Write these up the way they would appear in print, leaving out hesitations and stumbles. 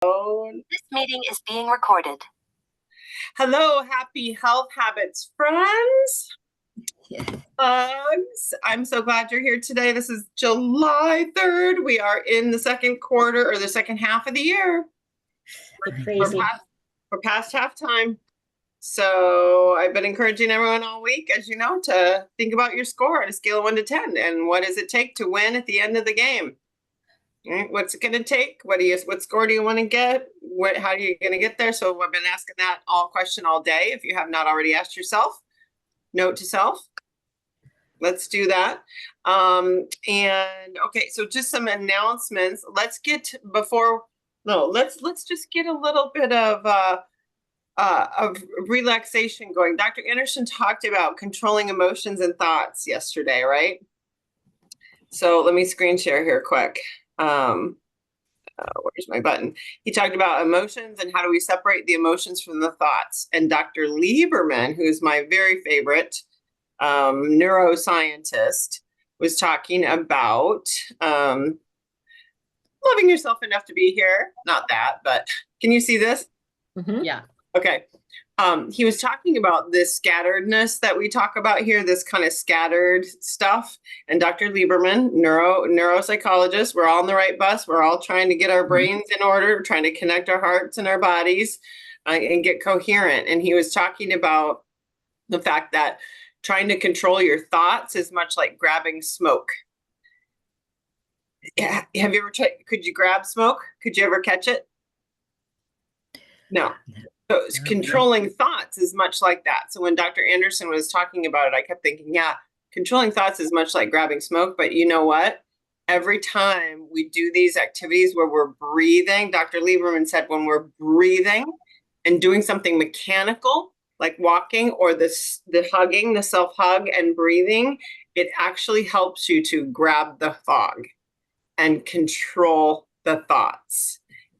This meeting is being recorded. Hello, happy health habits friends. Yeah. I'm so glad you're here today. This is July 3rd. We are in the second quarter or the second half of the year. Crazy. We're past halftime. So I've been encouraging everyone all week, as you know, to think about your score on a scale of 1 to 10 and what does it take to win at the end of the game. What's it going to take? What score do you want to get? How are you going to get there? So I've been asking that question all day. If you have not already asked yourself, note to self. Let's do that. And okay, so just some announcements. Let's just get a little bit of relaxation going. Dr. Anderson talked about controlling emotions and thoughts yesterday, right? So let me screen share here quick. Where's my button? He talked about emotions and how do we separate the emotions from the thoughts. And Dr. Lieberman, who's my very favorite neuroscientist, was talking about loving yourself enough to be here. Not that, but can you see this? Mm-hmm. Yeah. Okay. He was talking about this scatteredness that we talk about here, this kind of scattered stuff. And Dr. Lieberman, neuropsychologist, we're all on the right bus. We're all trying to get our brains in order, trying to connect our hearts and our bodies and get coherent. And he was talking about the fact that trying to control your thoughts is much like grabbing smoke. Yeah. Have you ever tried? Could you grab smoke? Could you ever catch it? No. So controlling thoughts is much like that. So when Dr. Anderson was talking about it, I kept thinking, yeah, controlling thoughts is much like grabbing smoke. But you know what? Every time we do these activities where we're breathing, Dr. Lieberman said when we're breathing and doing something mechanical, like walking or the hugging, the self-hug and breathing, it actually helps you to grab the fog and control the thoughts.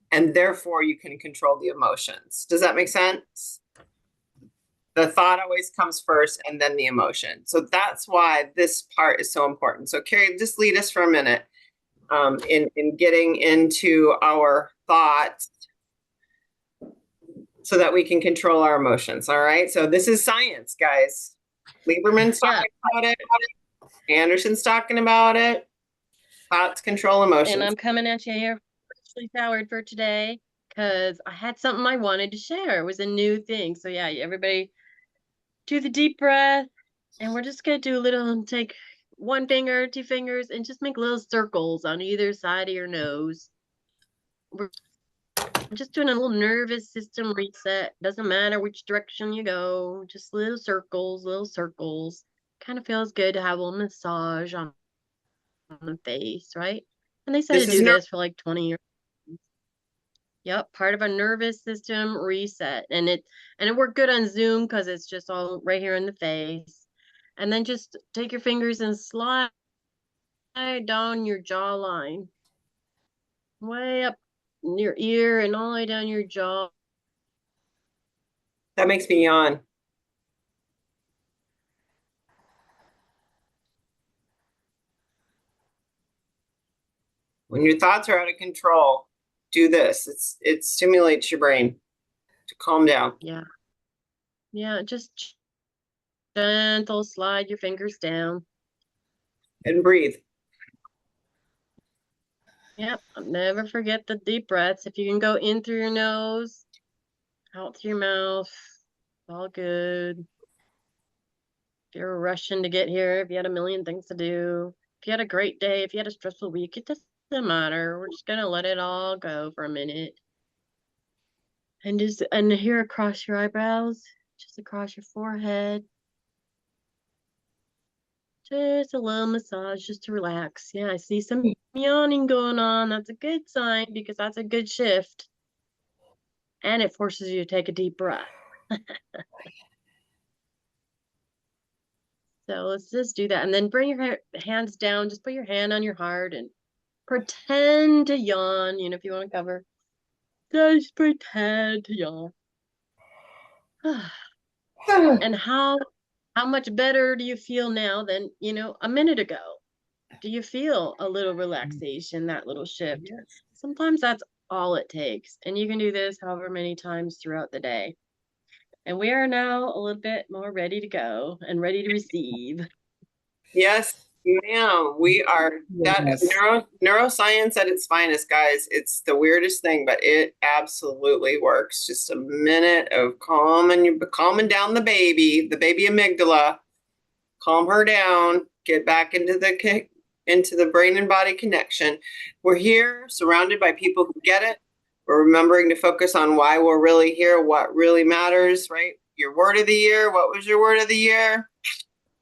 And therefore you can control the emotions. Does that make sense? The thought always comes first and then the emotion. So that's why this part is so important. So Carrie, just lead us for a minute in getting into our thoughts so that we can control our emotions. All right. So this is science, guys. Lieberman's talking about it. Anderson's talking about it. Thoughts control emotions. And I'm coming at you here freshly showered for today because I had something I wanted to share. It was a new thing. So yeah, everybody do the deep breath. And we're just going to do a little, take one finger, two fingers, and just make little circles on either side of your nose. We're just doing a little nervous system reset. Doesn't matter which direction you go, just little circles, little circles. Kind of feels good to have a little massage on the face, right? And they said to do this for like 20 years. Yep, part of a nervous system reset. And it worked good on Zoom because it's just all right here in the face. And then just take your fingers and slide down your jawline. Way up your ear and all the way down your jaw. That makes me yawn. When your thoughts are out of control, do this. It stimulates your brain to calm down. Yeah. Yeah, just gentle slide your fingers down. And breathe. Yep, never forget the deep breaths. If you can go in through your nose, out through your mouth, all good. If you're rushing to get here, if you had a million things to do, if you had a great day, if you had a stressful week, it doesn't matter. We're just going to let it all go for a minute. And here across your eyebrows, just across your forehead. Just a little massage just to relax. Yeah, I see some yawning going on. That's a good sign because that's a good shift. And it forces you to take a deep breath. So let's just do that. And then bring your hands down. Just put your hand on your heart and pretend to yawn. You know, if you want to cover. Just pretend to yawn. And how much better do you feel now than, a minute ago? Do you feel a little relaxation, that little shift? Yes. Sometimes that's all it takes. And you can do this however many times throughout the day. And we are now a little bit more ready to go and ready to receive. Yes, ma'am. We are that Yes. neuroscience at its finest, guys. It's the weirdest thing, but it absolutely works. Just a minute of calming down the baby amygdala, calm her down, get back into the brain and body connection. We're here surrounded by people who get it. We're remembering to focus on why we're really here, what really matters, right? Your word of the year. What was your word of the year?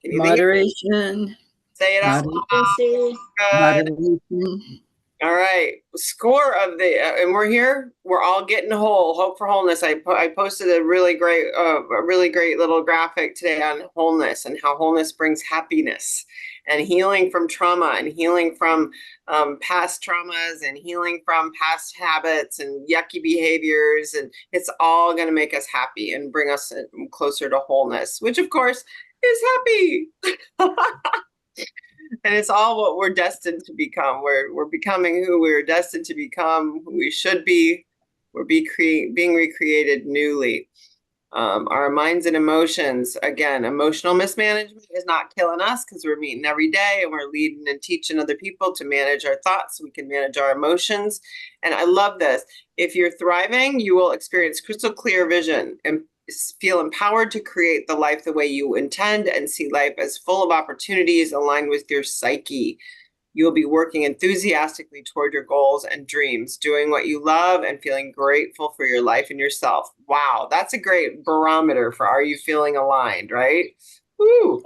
Can you think of it? Moderation. Say it out loud. Good. Moderation. All right. Score of the, and we're here. We're all getting whole. Hope for wholeness. I posted a really great little graphic today on wholeness and how wholeness brings happiness and healing from trauma and healing from past traumas and healing from past habits and yucky behaviors. And it's all going to make us happy and bring us closer to wholeness, which of course is happy. And it's all what we're destined to become. We're becoming who we're destined to become, who we should be. We're being recreated newly. Our minds and emotions, again, emotional mismanagement is not killing us because we're meeting every day and we're leading and teaching other people to manage our thoughts so we can manage our emotions. And I love this. If you're thriving, you will experience crystal clear vision and feel empowered to create the life the way you intend and see life as full of opportunities aligned with your psyche. You'll be working enthusiastically toward your goals and dreams, doing what you love and feeling grateful for your life and yourself. Wow, that's a great barometer for are you feeling aligned, right? Woo.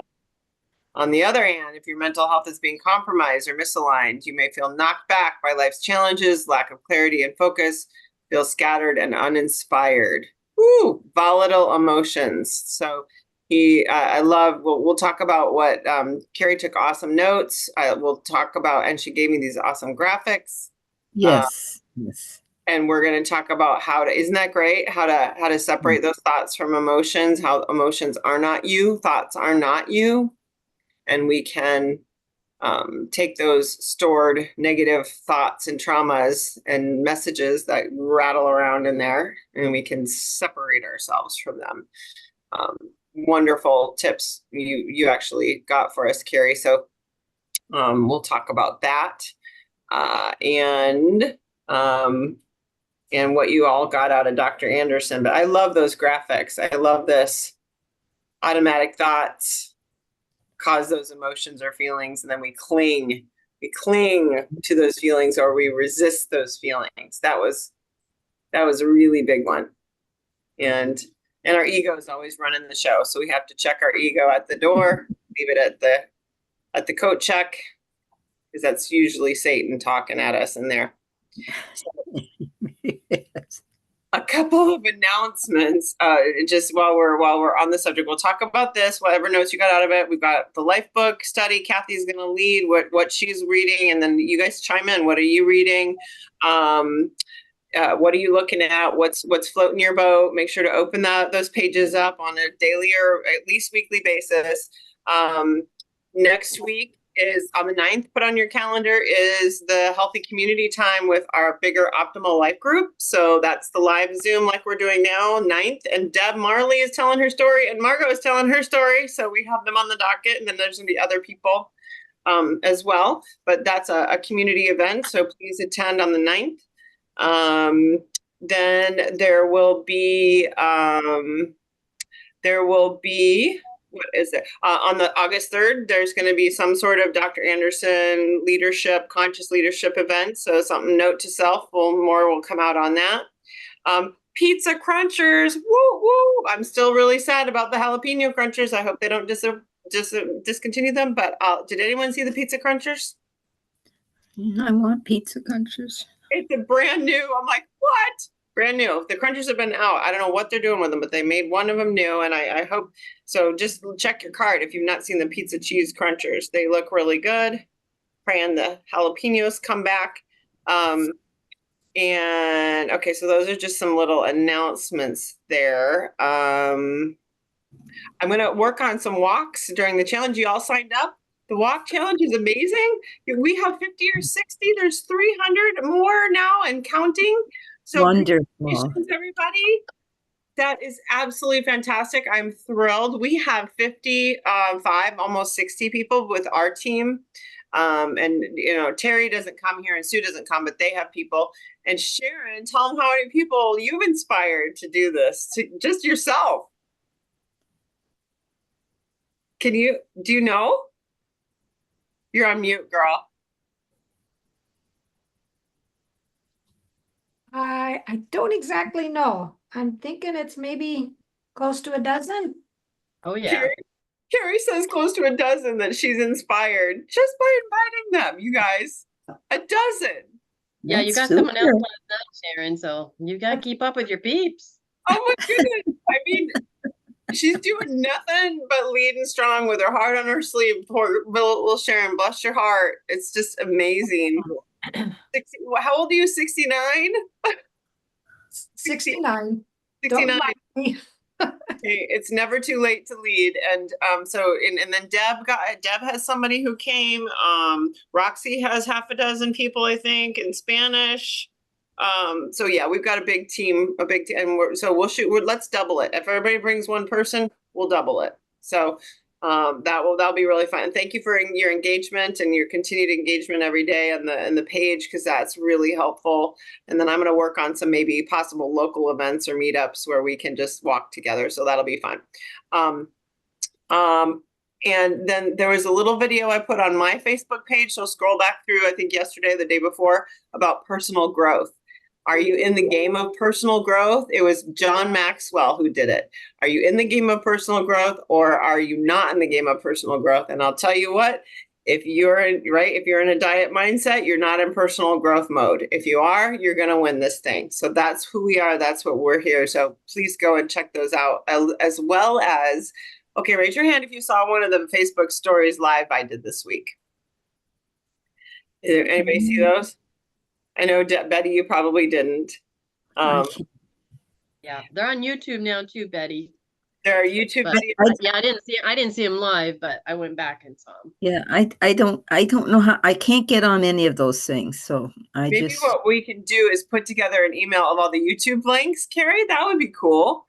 On the other hand, if your mental health is being compromised or misaligned, you may feel knocked back by life's challenges, lack of clarity and focus, feel scattered and uninspired. Woo, volatile emotions. So I love, we'll talk about what, Carrie took awesome notes. We'll talk about, and she gave me these awesome graphics. Yes. Yes. And we're going to talk about isn't that great? How to separate those thoughts from emotions, how emotions are not you, thoughts are not you. And we can take those stored negative thoughts and traumas and messages that rattle around in there, and we can separate ourselves from them. Wonderful tips you actually got for us, Carrie. So we'll talk about that and what you all got out of Dr. Anderson. But I love those graphics. I love this. Automatic thoughts cause those emotions or feelings, and then we cling to those feelings or we resist those feelings. That was a really big one. And our ego is always running the show. So we have to check our ego at the door, leave it at the coat check, because that's usually Satan talking at us in there. Yes. A couple of announcements, just while we're on the subject. We'll talk about this, whatever notes you got out of it. We've got the life book study. Kathy's going to lead what she's reading, and then you guys chime in. What are you reading? What are you looking at? What's floating your boat? Make sure to open those pages up on a daily or at least weekly basis. Next week is on the 9th, put on your calendar, is the healthy community time with our bigger optimal life group. So that's the live Zoom like we're doing now, 9th. And Deb Marley is telling her story and Margot is telling her story. So we have them on the docket, and then there's gonna be other people as well. But that's a community event. So please attend on the 9th. Then there will be, what is it? On the August 3rd, there's going to be some sort of Dr. Anderson conscious leadership event. So something, note to self, more will come out on that. Pizza crunchers, woo woo. I'm still really sad about the jalapeno crunchers. I hope they don't discontinue them. But did anyone see the pizza crunchers? I want pizza crunchers. It's a brand new. I'm like, what? Brand new. The crunchers have been out. I don't know what they're doing with them, but they made one of them new, and I hope so. Just check your cart if you've not seen the pizza cheese crunchers. They look really good. Praying the jalapenos come back. And okay, so those are just some little announcements there. I'm gonna work on some walks during the challenge. You all signed up? The walk challenge is amazing. We have 50 or 60. There's 300 more now and counting. So Wonderful. congratulations, everybody. That is absolutely fantastic. I'm thrilled. We have 55, almost 60 people with our team. And Terry doesn't come here and Sue doesn't come, but they have people. And Sharon, tell them how many people you've inspired to do this, to just yourself. Do you know? You're on mute, girl. I don't exactly know. I'm thinking it's maybe close to a dozen. Oh, yeah. Carrie says close to a dozen that she's inspired just by inviting them, you guys. A dozen. Yeah, you got That's someone else super. last night, Sharon, so you got to keep up with your peeps. Oh my goodness. I mean, she's doing nothing but leading strong with her heart on her sleeve. Poor little Sharon, bless your heart. It's just amazing. How old are you? 69? 69. 69. Don't mind me. Okay, it's never too late to lead, and then Deb has somebody who came. Roxy has half a dozen people, I think, in Spanish. So yeah, we've got a big team, and let's double it. If everybody brings one person, we'll double it. So that'll be really fun. And thank you for your engagement and your continued engagement every day on the page, because that's really helpful. And then I'm going to work on some maybe possible local events or meetups where we can just walk together. So that'll be fun. And then there was a little video I put on my Facebook page. So scroll back through, I think yesterday, the day before, about personal growth. Are you in the game of personal growth? It was John Maxwell who did it. Are you in the game of personal growth, or are you not in the game of personal growth? And I'll tell you what, if you're in a diet mindset, you're not in personal growth mode. If you are, you're going to win this thing. So that's who we are. That's what we're here. So please go and check those out, as well as, okay, raise your hand if you saw one of the Facebook stories live I did this week. Did anybody see those? I know, Betty, you probably didn't. Yeah, they're on YouTube now too, Betty. There are YouTube But, videos. yeah, I didn't see them live, but I went back and saw them. Yeah, I don't know how, I can't get on any of those things, so Maybe what we can do is put together an email of all the YouTube links, Carrie. That would be cool.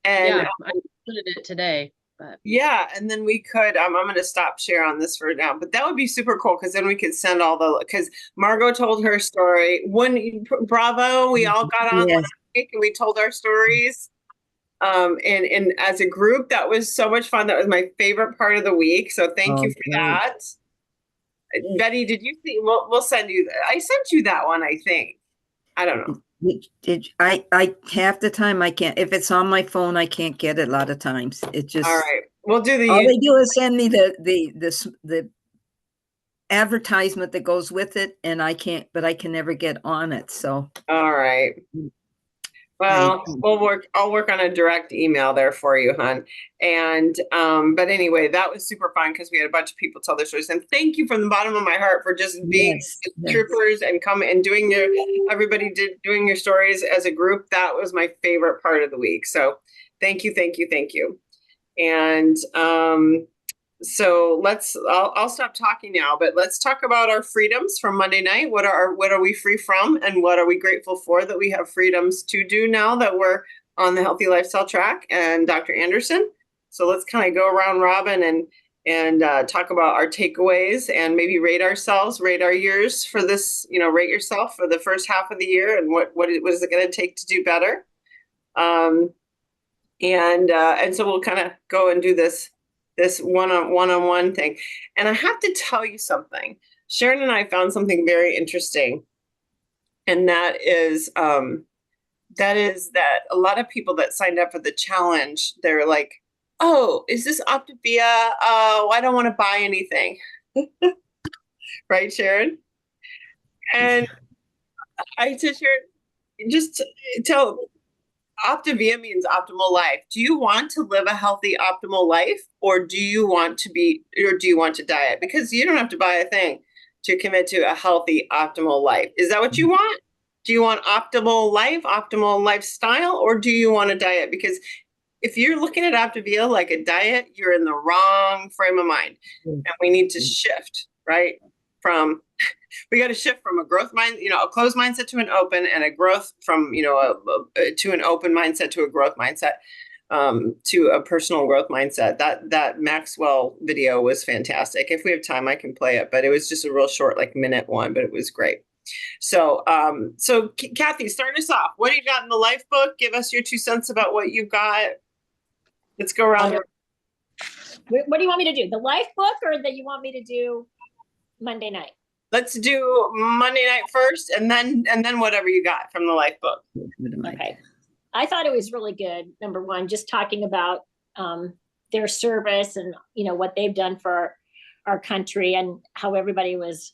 And Yeah, I included it today. But yeah, and then we could, I'm going to stop share on this for now, but that would be super cool, because then we could send because Margot told her story. Bravo, we all got on Yes. last week and we told our stories. And as a group, that was so much fun. That was my favorite part of the week. So thank you for great. that. Betty, did you see? We'll send you. I sent you that one, I think. I don't know. I half the time I can't, if it's on my phone, I can't get it a lot of times. It just, All right, we'll do the. all they do is send me the advertisement that goes with it, and I can never get on it. So All right. Well, I'll work on a direct email there for you, hon. And but anyway, that was super fun because we had a bunch of people tell their stories. And thank you from the bottom of my heart for just being yes. troopers and coming and doing doing your stories as a group. That was my favorite part of the week. So thank you, thank you, thank you. And so I'll stop talking now, but let's talk about our freedoms from Monday night. What are we free from, and what are we grateful for that we have freedoms to do now that we're on the healthy lifestyle track? And Dr. Anderson. So let's kind of go around robin and talk about our takeaways, and maybe rate our years for this, rate yourself for the first half of the year, and what is it going to take to do better? And so we'll kind of go and do this one-on-one thing. And I have to tell you something. Sharon and I found something very interesting. And that is that a lot of people that signed up for the challenge, they're like, oh, is this Optavia? Oh, I don't want to buy anything. Right, Sharon? And I said, Sharon, just tell Optavia means optimal life. Do you want to live a healthy, optimal life, or do you want to diet? Because you don't have to buy a thing to commit to a healthy, optimal life. Is that what you want? Do you want optimal life, optimal lifestyle, or do you want to diet? Because if you're looking at Optavia like a diet, you're in the wrong frame of mind. And we need to shift, right? We got to shift from a growth mind, a closed mindset to an open, and a growth from, to an open mindset to a growth mindset, to a personal growth mindset. That Maxwell video was fantastic. If we have time, I can play it, but it was just a real short, like minute one, but it was great. So, Kathy, start us off. What do you got in the life book? Give us your 2 cents about what you've got. Let's go around. What do you want me to do? The life book, or that you want me to do Monday night? Let's do Monday night first, and then whatever you got from the life book. Okay. I thought it was really good. Number one, just talking about their service and, what they've done for our country, and how everybody was,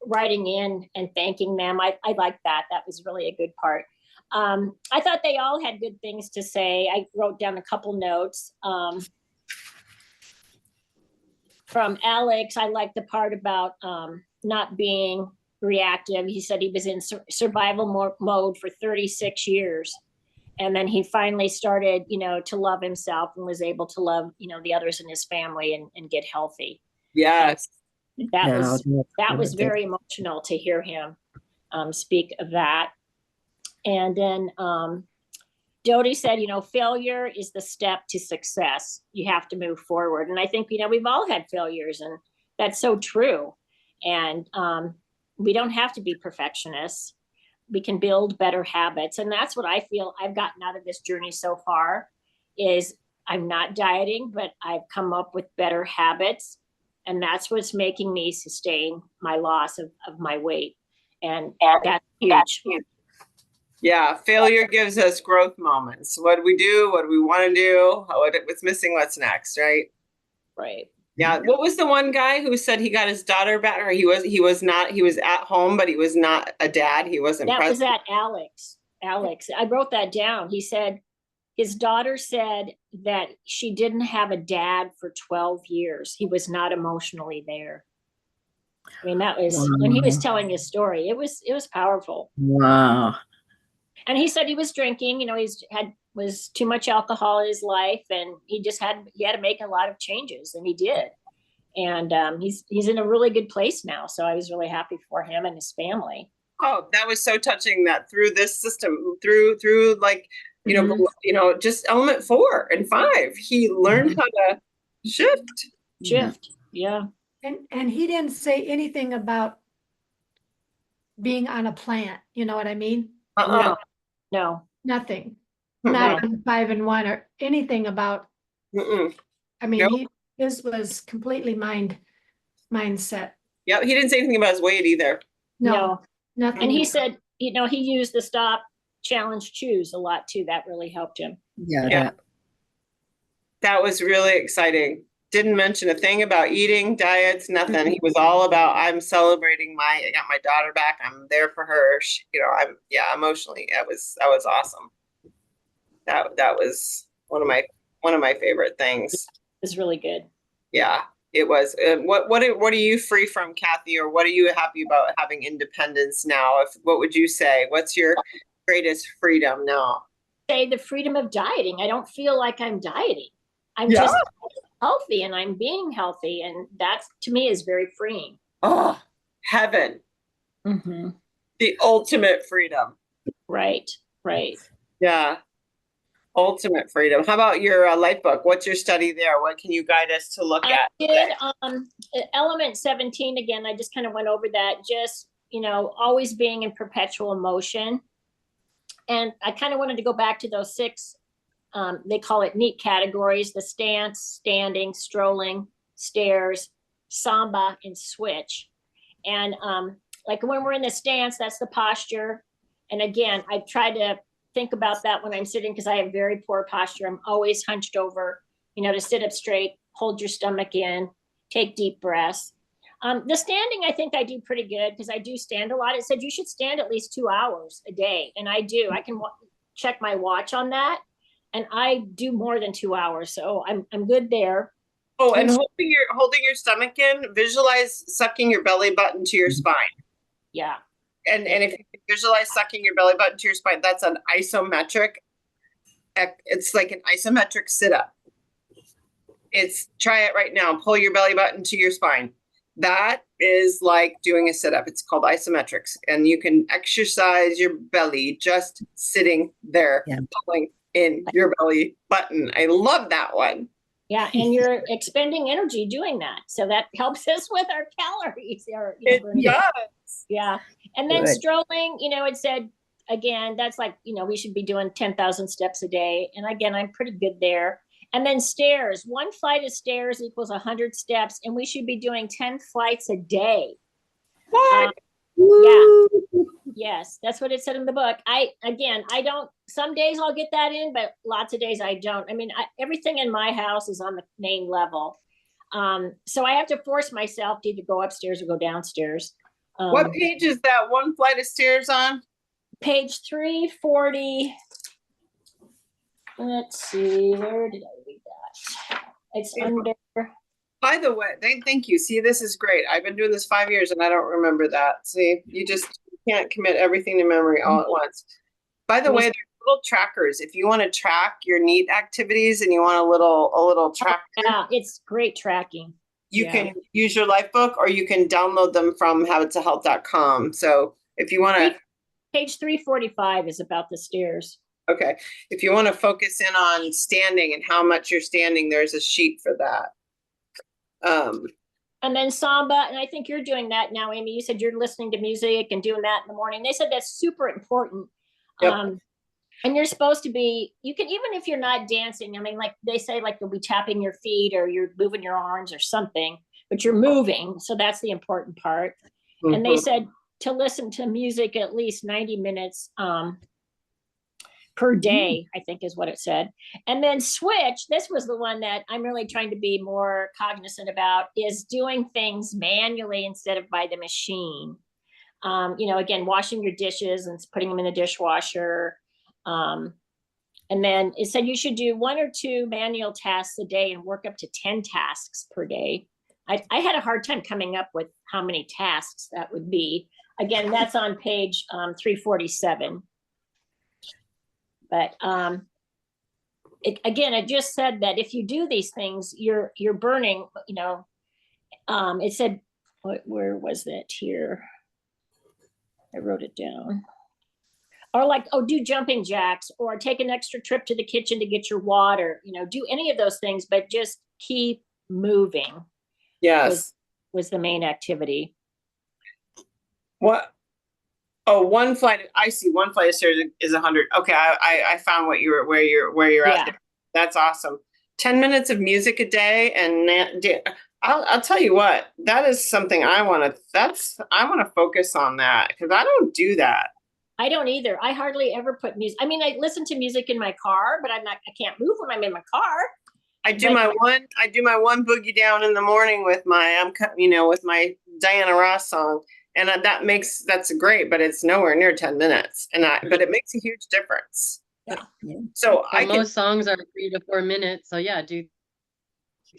writing in and thanking them. I liked that. That was really a good part. I thought they all had good things to say. I wrote down a couple notes. From Alex, I liked the part about not being reactive. He said he was in survival mode for 36 years. And then he finally started, to love himself, and was able to love, the others in his family, and get healthy. Yes. That was very emotional to hear him speak of that. And then Dodie said, failure is the step to success. You have to move forward. And I think, we've all had failures, and that's so true. And we don't have to be perfectionists. We can build better habits. And that's what I feel I've gotten out of this journey so far, is I'm not dieting, but I've come up with better habits. And that's what's making me sustain my loss of my weight. And that's huge. Yeah, failure gives us growth moments. What do we do? What do we want to do? What's missing? What's next, right? Right. Yeah. What was the one guy who said he got his daughter back, or he was at home, but he was not a dad. He wasn't That present. was at Alex. I wrote that down. He said his daughter said that she didn't have a dad for 12 years. He was not emotionally there. I mean, that was when he was telling his story. It was powerful. Wow. And he said he was drinking, was too much alcohol in his life, and he had to make a lot of changes, and he did. And he's in a really good place now. So I was really happy for him and his family. Oh, that was so touching, that through this system, through like, just element 4 and 5, he learned how to shift. Yeah. And he didn't say anything about being on a plant. You know what I mean? No. Nothing. Not on 5 and 1 or anything about. I mean, Nope. his was completely mindset. Yeah, he didn't say anything about his weight either. No, nothing. And he said, he used the stop, challenge, choose a lot too. That really helped him. Yeah. That was really exciting. Didn't mention a thing about eating, diets, nothing. He was all about, I'm celebrating I got my daughter back. I'm there for her. Emotionally, that was awesome. That was one of my favorite things. It was really good. Yeah, it was. What are you free from, Kathy, or what are you happy about having independence now? What would you say? What's your greatest freedom now? Say the freedom of dieting. I don't feel like I'm dieting. I'm just healthy, and I'm being healthy, and that to me is very freeing. Oh, heaven. Mm-hmm. The ultimate freedom. Right. Yeah. Ultimate freedom. How about your life book? What's your study there? What can you guide us to look at? I did element 17 again. I just kind of went over that. Just, always being in perpetual motion. And I kind of wanted to go back to those 6, they call it neat categories: the stance, standing, strolling, stairs, samba, and switch. And like when we're in the stance, that's the posture. And again, I try to think about that when I'm sitting, because I have very poor posture. I'm always hunched over, to sit up straight, hold your stomach in, take deep breaths. The standing, I think I do pretty good, because I do stand a lot. It said you should stand at least 2 hours a day. And I do. I can check my watch on that. And I do more than 2 hours. So I'm good there. Oh, and holding your stomach in, visualize sucking your belly button to your spine. Yeah. And if you can visualize sucking your belly button to your spine, that's an isometric it's like an isometric sit-up. Try it right now. Pull your belly button to your spine. That is like doing a sit-up. It's called isometrics. And you can exercise your belly just sitting there, Yeah. pulling in your belly button. I love that one. Yeah, and you're expending energy doing that. So that helps us with our calories. Or, you know, It burning. does. Yeah. And then Good. strolling, you know, it said, again, that's like, you know, we should be doing 10,000 steps a day. And again, I'm pretty good there. And then stairs, 1 flight of stairs equals 100 steps, and we should be doing 10 flights a day. What? Woo! Yes, that's what it said in the book. I don't, some days I'll get that in, but lots of days I don't. I mean, everything in my house is on the main level. So I have to force myself to either go upstairs or go downstairs. What page is that 1 flight of stairs on? Page 340. Let's see, where did I read that? It's under, By the way, thank you. See, this is great. I've been doing this 5 years and I don't remember that. See, you just can't commit everything to memory all at once. By the way, there's little trackers. If you want to track your NEAT activities and you want a little tracker, yeah, it's great tracking. you yeah. can use your life book or you can download them from habitsahealth.com. So if you want to, Page 345 is about the stairs. okay, if you want to focus in on standing and how much you're standing, there's a sheet for that. And then Samba, and I think you're doing that now, Amy. You said you're listening to music and doing that in the morning. They said that's super important. Yep. And you're supposed to be, you can, even if you're not dancing, I mean, like they say, like you'll be tapping your feet or you're moving your arms or something, but you're moving. So that's the important part. And they Mhm. said to listen to music at least 90 minutes per day, I think is what it said. And then switch, this was the one that I'm really trying to be more cognizant about, is doing things manually instead of by the machine. You know, again, washing your dishes and putting them in the dishwasher. And then it said you should do 1 or 2 manual tasks a day and work up to 10 tasks per day. I had a hard time coming up with how many tasks that would be. Again, that's on page 347. But it just said that if you do these things, you're burning, you know, it said, where was that here? I wrote it down. Or like, oh, do jumping jacks or take an extra trip to the kitchen to get your water, you know, do any of those things, but just keep moving. Yes. Was the main activity. What? Oh, 1 flight. I see. 1 flight of stairs is 100. Okay, I found where you're Yeah. at. There. That's awesome. 10 minutes of music a day, and I'll tell you what. That is something I want to focus on that because I don't do that. I don't either. I hardly ever put music. I mean, I listen to music in my car, but I can't move when I'm in my car. I do my one boogie down in the morning with my with my Diana Ross song. And that's great, but it's nowhere near 10 minutes. But it makes a huge difference. Yeah. So Most songs are 3 to 4 minutes. So yeah, do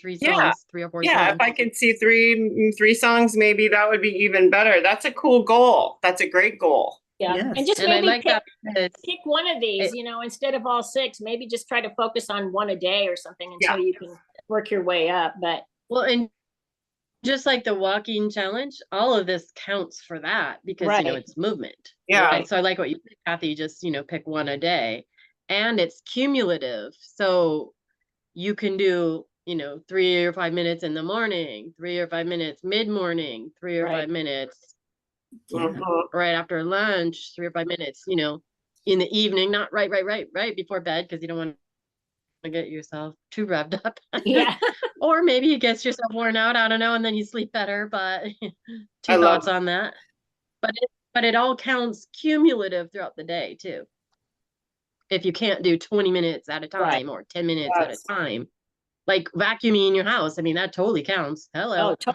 3 songs, Yeah. 3 or 4 yeah, songs. if I can see three songs, maybe that would be even better. That's a cool goal. That's a great goal. Yeah. Yes. And just And I maybe like that because pick one of these, you know, instead of all 6, maybe just try to focus on 1 a day or something until you can work your way up. But well, and just like the walking challenge, all of this counts for that because you know Right. it's movement. Yeah. Right? So I like what you said, Kathy, just pick 1 a day. And it's cumulative. So you can do 3 or 5 minutes in the morning, 3 or 5 minutes mid-morning, 3 or Right. 5 minutes Mhm. right after lunch, 3 or 5 minutes, in the evening, not right before bed, because you don't want to get yourself too revved up. yeah, Or maybe you get yourself worn out, I don't know, and then you sleep better, but I two love thoughts on that. But it all counts cumulative throughout the day too. If you can't do 20 minutes at a time Right. or 10 minutes at a Yes. time, like vacuuming your house, I mean, that totally counts. Hello. oh,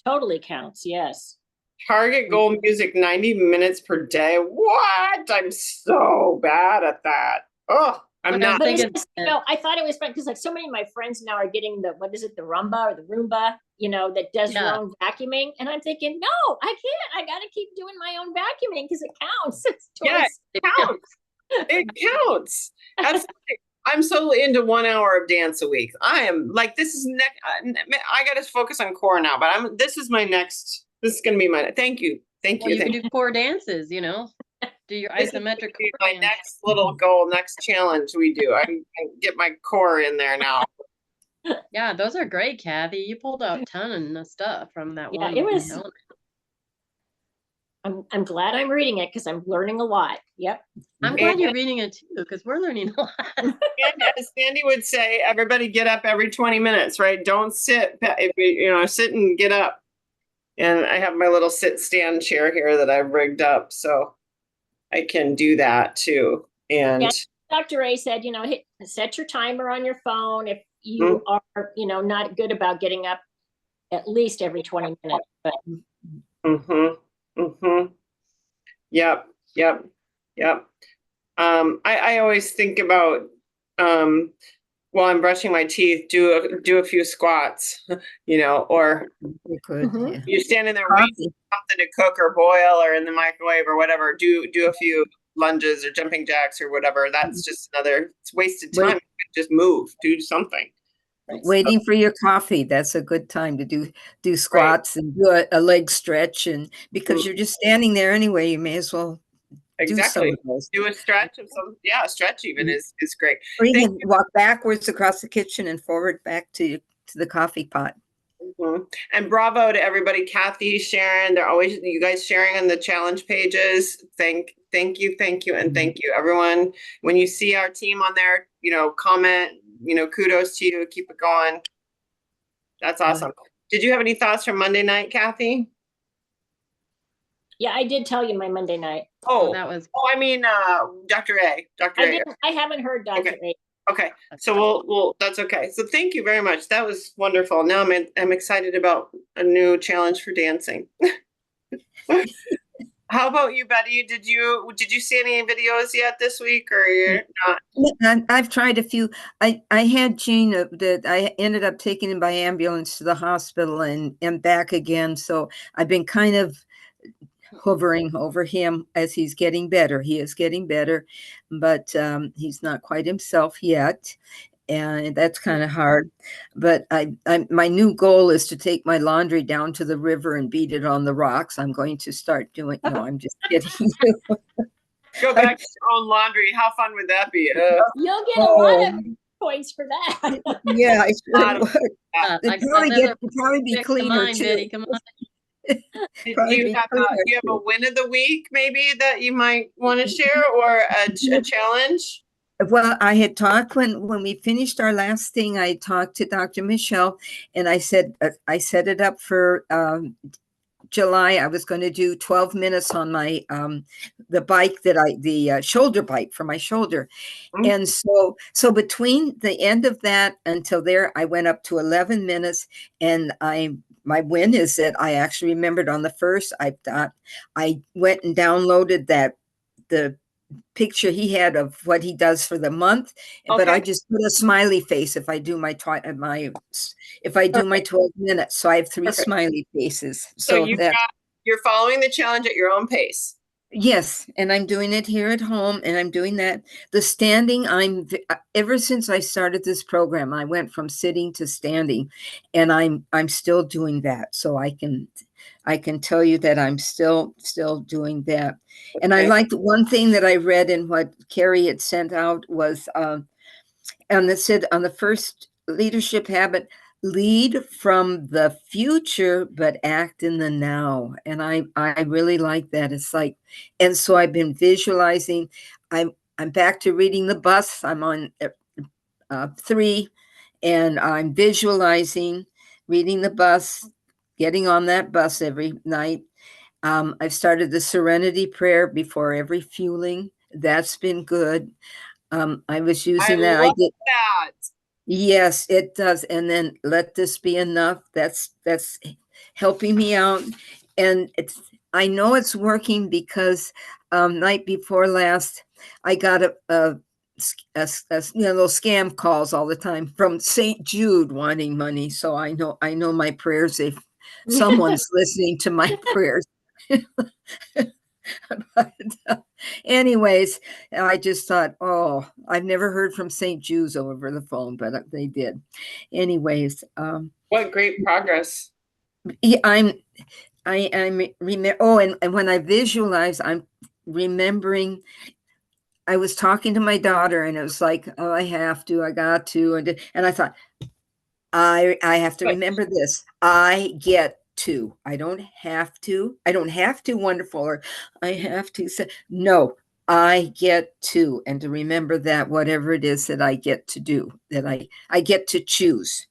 totally counts. Yes. Target goal music 90 minutes per day. What? I'm so bad at that. Oh, I'm But I not. But think it's it's- just, I thought it was fun because like so many of my friends now are getting the Rumba or the Roomba, that does your Yeah. own vacuuming. And I'm thinking, no, I can't. I got to keep doing my own vacuuming because it counts. It's Yeah. towards- It counts. It counts. Absolutely. I'm so into 1 hour of dance a week. I am like, this is I got to focus on core now, but this is my next, this is going to be my, thank you. Thank Well, you. you Thank can do core dances, you know, do your This is isometric gonna be core my dance. next little goal, next challenge we do. I get my core in there now. Yeah, those are great, Kathy. You pulled out a ton of stuff from that Yeah, one. it was- element. I'm glad I'm reading it because I'm learning a lot. Yep. I'm glad you're reading it too, because we're learning a lot. And as Sandy would say, everybody get up every 20 minutes, right? Don't sit, if you sit and get up. And I have my little sit stand chair here that I've rigged up, so I can do that too. And Yeah. Dr. A said, set your timer on your phone if you are, not good about getting up at least every 20 minutes. But Yep. I always think about while I'm brushing my teeth, do a few squats, or You could, Mhm. yeah. you're standing there waiting Coffee. for something to cook or boil or in the microwave or whatever. Do a few lunges or jumping jacks or whatever. That's just it's wasted Wait. time. Just move, do something. Waiting for your coffee. That's a good time to do squats and do a leg stretch, and because you're just standing there anyway, you may as well do some Exactly. of those. Do a stretch of some, a stretch even is great. Or you Thank can walk backwards across the kitchen and forward back to the coffee pot. Mhm. And bravo to everybody, Kathy, Sharon, they're always, you guys sharing on the challenge pages. Thank you, and thank you, everyone. When you see our team on there, comment, kudos to you, keep it going. That's awesome. Did you have any thoughts from Monday night, Kathy? yeah, I did tell you my Monday night. Oh, That was I mean, Dr. A. I haven't heard Dr. A. Okay, so we'll that's okay. So thank you very much. That was wonderful. Now I'm excited about a new challenge for dancing. How about you, Betty? Did you see any videos yet this week, or you're not? I've tried a few. I had Gene that I ended up taking him by ambulance to the hospital and back again. So I've been kind of hovering over him as he's getting better. He is getting better, but he's not quite himself yet. And that's kind of hard. But my new goal is to take my laundry down to the river and beat it on the rocks. I'm going to start doing. No, I'm just kidding. Go back to your own laundry. How fun would that be? You'll get a lot of points for that. Yeah, I sure would. I'll Probably be fix the cleaner mine, too. Betty, come on. Do Probably you be have cleaner, a win of the week maybe that you might want to share, or a challenge? Well, I had talked when we finished our last thing. I talked to Dr. Michelle, and I said I set it up for July. I was going to do 12 minutes on my the bike the shoulder bike for my shoulder, and so between the end of that until there, I went up to 11 minutes, and my win is that I actually remembered on the first. I thought I went and downloaded the picture he had of what he does for the month, but I just put a smiley face if I do my 12 minutes. So I have 3 smiley faces. So you're following the challenge at your own pace. Yes, and I'm doing it here at home, and I'm doing that. The standing, ever since I started this program, I went from sitting to standing, and I'm still doing that. So I can tell you that I'm still doing that. And I liked one thing that I read in what Carrie had sent out was, and it said on the first leadership habit, lead from the future, but act in the now. And I really like that. It's like, and so I've been visualizing. I'm back to reading the bus. I'm on 3, and I'm visualizing reading the bus, getting on that bus every night. I've started the serenity prayer before every fueling. That's been good. I was using that. I love that. Yes, it does. And then let this be enough. That's helping me out. And I know it's working because night before last, I got those scam calls all the time from St. Jude wanting money. So I know my prayers. If someone's listening to my prayers. Anyways, I just thought, oh, I've never heard from St. Jude's over the phone, but they did. Anyways, What great progress. yeah, I'm remember. Oh, and when I visualize, I'm remembering. I was talking to my daughter, and it was like, oh, I have to, I got to, and I thought, I have to But- remember this. I get to. I don't have to. I don't have to. Wonderful, or I have to say no. I get to, and to remember that whatever it is that I get to do, that I get to choose,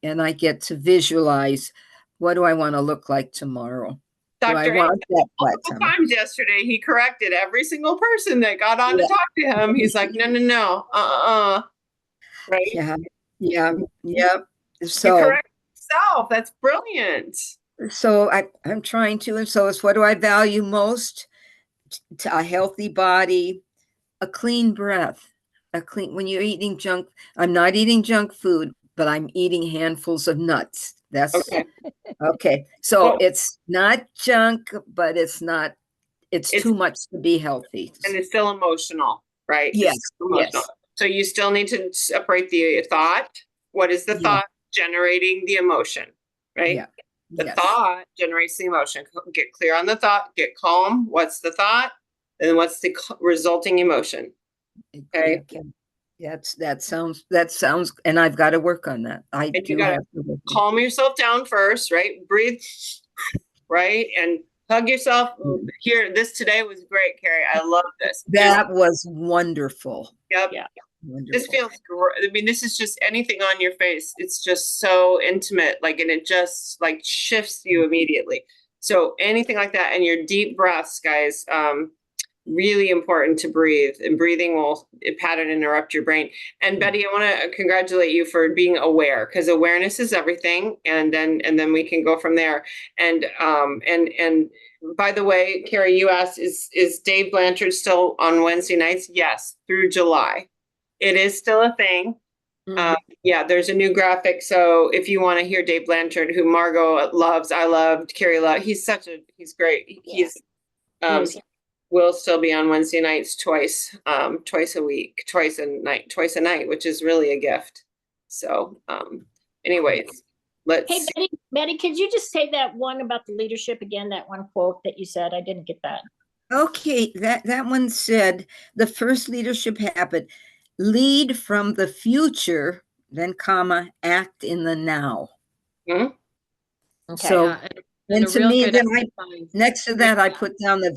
and I get to visualize. What do I want to look like tomorrow? Do I Dr. want that flat Multiple tummy? times yesterday, he corrected every single person that got on to Yeah. talk to him. He's like, no. Right? Yeah, yeah, yeah. You So, correct yourself. That's brilliant. I'm trying to, and so it's what do I value most? A healthy body, a clean breath, when you're eating junk. I'm not eating junk food, but I'm eating handfuls of nuts. That's Okay. okay. So Oh. it's not junk, but it's It's- too much to be healthy. And it's still emotional, right? Yes, It's still emotional. yes. So you still need to separate the thought. What is the Yeah. thought generating the emotion, right? Yeah. The Yes. thought generates the emotion. Get clear on the thought, get calm. What's the thought? And what's the resulting emotion? Okay. That sounds, and I've got to work on that. I you do gotta have to work on Calm yourself down first, right? Breathe, right? And hug yourself. Here, this today was great, Carrie. I love this. that. Was wonderful. Yep. Yeah. Wonderful. This feels great. I mean, this is just anything on your face. It's just so intimate, like, and it just like shifts you immediately. So anything like that, and your deep breaths, guys, really important to breathe. And breathing will pattern interrupt your brain. And Betty, I want to congratulate you for being aware, because awareness is everything. And then we can go from there. And by the way, Carrie, you asked, is Dave Blanchard still on Wednesday nights? Yes, through July. It is still a thing. Mhm. Yeah, there's a new graphic. So if you want to hear Dave Blanchard, who Margot loves, I loved, Carrie loved, he's great. He's will still be on Wednesday nights twice a week, twice a night, which is really a gift. So anyways, Hey, Betty, could you just say that one about the leadership again, that one quote that you said? I didn't get that. Okay, that one said the first leadership habit: lead from the future, then act in the now. Okay. So, Yeah, and a to real me, good then exercise. next to that, I put down the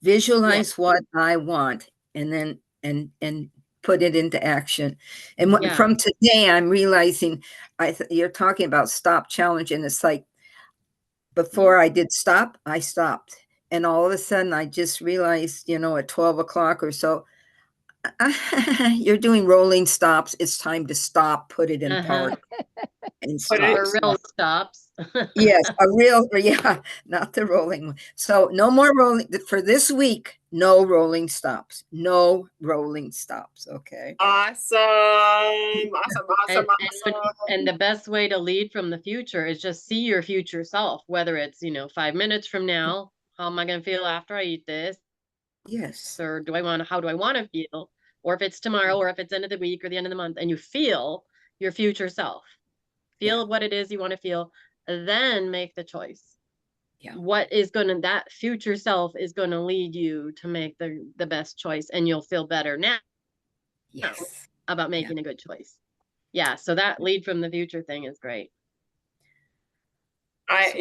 visualize what I want, and then and put it into action. And Yeah. from today, I'm realizing you're talking about stop challenge, and it's like before I did stop, I stopped, and all of a sudden, I just realized, at 12 o'clock or so, you're doing rolling stops. It's time to stop. Put it in Uh-huh. park and Put it- For stop. real stops. Yes, not the rolling one. So no more rolling for this week. No rolling stops. No rolling stops. Okay. awesome. And the best way to lead from the future is just see your future self, whether it's, 5 minutes from now, how am I going to feel after I eat this? Yes. Or how do I want to feel? Or if it's tomorrow, or if it's end of the week or the end of the month, and you feel your future self, feel what it is you want to feel, then make the choice. Yeah. That future self is going to lead you to make the best choice, and you'll feel better now Yes. about making a good choice. Yeah. So that lead from the future thing is great. I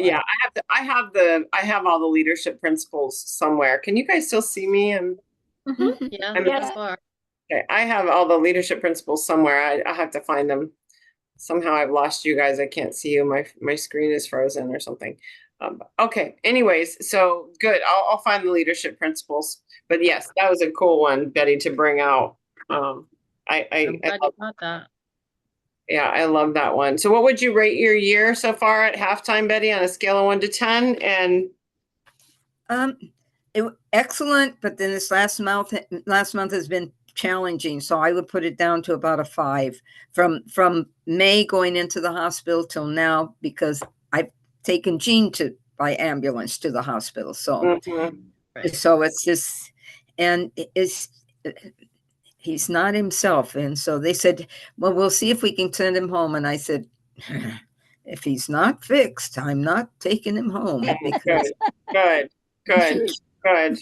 have all the leadership principles somewhere. Can you guys still see me? And Yeah. I'm- That's far. okay, I have all the leadership principles somewhere. I have to find them. Somehow I've lost you guys. I can't see you. My screen is frozen or something. Okay. Anyways, so good. I'll find the leadership principles. But yes, that was a cool one, Betty, to bring out. I'm glad you got that. Yeah, I love that one. So what would you rate your year so far at halftime, Betty, on a scale of 1 to 10? And Excellent, but then this last month has been challenging, so I would put it down to about a 5 from May going into the hospital till now, because I've taken Jean by ambulance to the hospital. So Mhm. Right. so it's just, and he's not himself. And so they said, well, we'll see if we can send him home. And I said, if he's not fixed, I'm not taking him home. Because Good, good, good.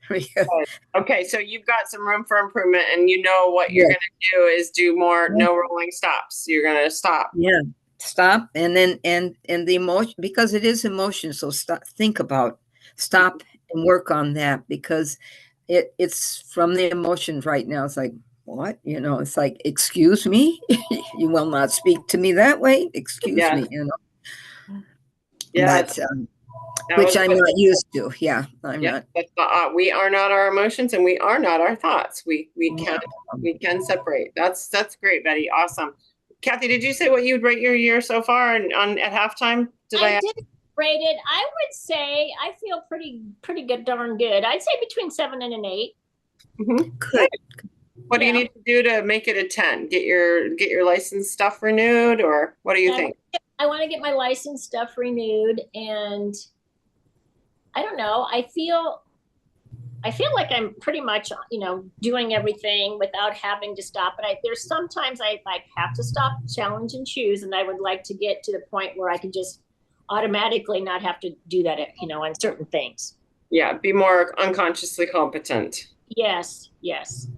because Okay, so you've got some room for improvement, and you know what you're Yeah. gonna do is do more no rolling stops. You're gonna stop. yeah, stop. And then, and the emotion, because it is emotion. So stop, stop and work on that, because it's from the emotions right now. It's like, what? It's like, excuse me, you will not speak to me that way. Excuse Yeah. me, Yeah, But, that which was I'm what- not used to. Yeah, I'm Yeah, not. that's not, we are not our emotions, and we are not our thoughts. We can separate. That's great, Betty. Awesome. Kathy, did you say what you'd rate your year so far on at halftime? Did I? I did rate it. I would say I feel pretty good, darn good. I'd say between 7 and an 8. Mhm. Good. What do you Yeah. need to do to make it a 10? Get your license stuff renewed, or what do you Yeah. think? I want to get my license stuff renewed, and I don't know. I feel like I'm pretty much, doing everything without having to stop. But there's sometimes I like have to stop, challenge and choose, and I would like to get to the point where I can just automatically not have to do that, on certain things. Yeah, be more unconsciously competent. Yes.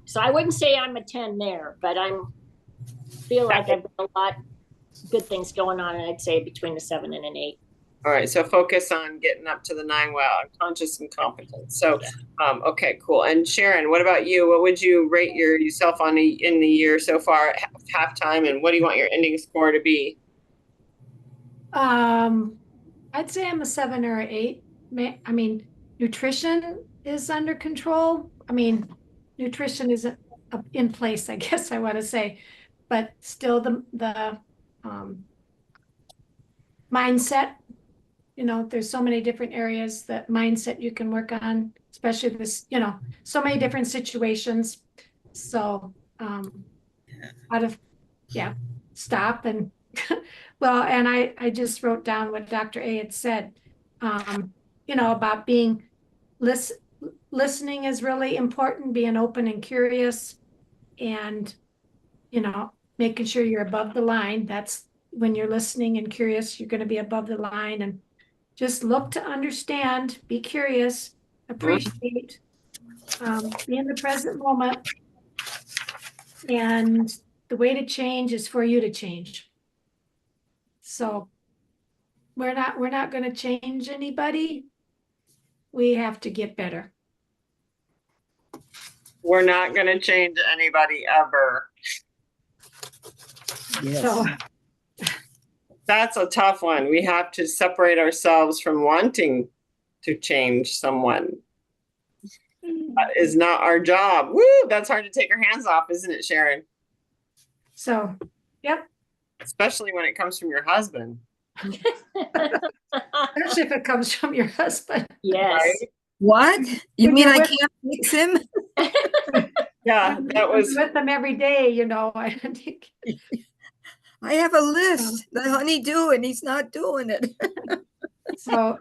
So I wouldn't say I'm a 10 there, but feel like I've got a lot good things going on, and I'd say between the 7 and an 8. All right, so focus on getting up to the 9 well, conscious and competent. So, okay, cool. And Sharon, what about you? What would you rate yourself on in the year so far at halftime, and what do you want your ending score to be? I'd say I'm a 7 or 8. I mean, nutrition is under control. I mean, nutrition is in place, I guess I want to say, but still the mindset, there's so many different areas that mindset you can work on, especially this, so many different situations. So, stop and well, and I just wrote down what Dr. A had said, about being listening is really important, being open and curious, and, making sure you're above the line. That's when you're listening and curious, you're going to be above the line, and just look to understand, be curious, appreciate, be in the present moment. And the way to change is for you to change. So we're not going to change anybody. We have to get better. We're not going to change anybody ever. Yes. So That's a tough one. We have to separate ourselves from wanting to change someone. That is not our job. Woo, that's hard to take our hands off, isn't it, Sharon? So, yep. Especially when it comes from your husband. Especially if it comes from your husband. Yes. Right? What? You When mean you're I with- can't fix him? Yeah, that was. With them every day, I think. I have a list. The honeydew, and he's not doing it. So,